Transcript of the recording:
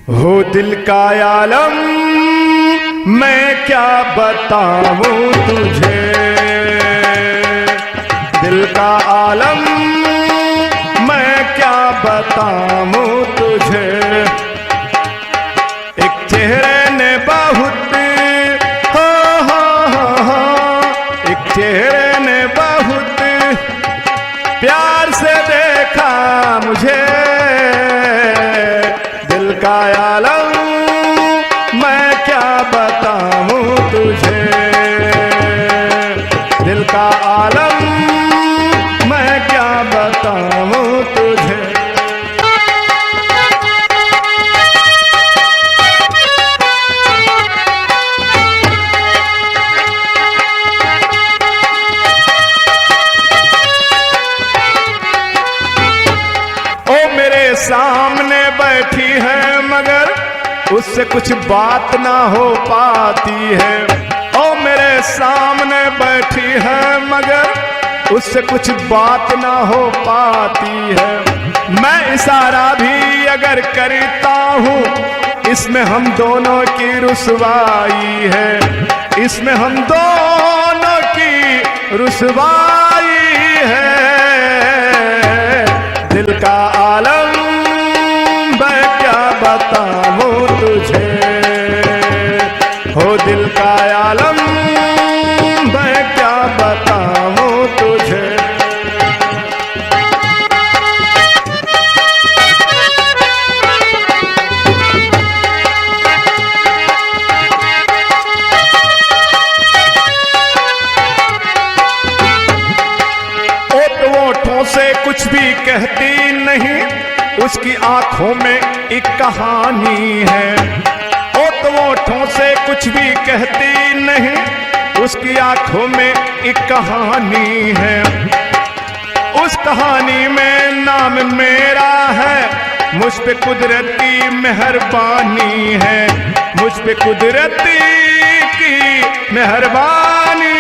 हो दिल का आलम मैं क्या बताऊं तुझे, दिल का आलम मैं क्या बताऊं तुझे। एक चेहरे ने बहुत हो एक चेहरे ने बहुत प्यार से देखा मुझे। दिल का आलम मैं क्या बताऊं तुझे, दिल का आलम मैं क्या बताऊं तुझे। ओ मेरे सामने बैठी है मगर उससे कुछ बात ना हो पाती है। ओ मेरे सामने बैठी है मगर उससे कुछ बात ना हो पाती है। मैं इशारा भी अगर करता हूँ इसमें हम दोनों की रुसवाई है, इसमें हम दोनों की रुसवाई है। दिल का आलम मैं क्या बताऊं तुझे, हो दिल का आलम मैं क्या बताऊं तुझे। ओठों से कुछ भी कहती नहीं, उसकी आंखों में एक कहानी है। ओठों से कुछ भी कहती नहीं, उसकी आंखों में एक कहानी है। उस कहानी में नाम मेरा है, मुझ पे कुदरती मेहरबानी है, मुझ पे कुदरती की मेहरबानी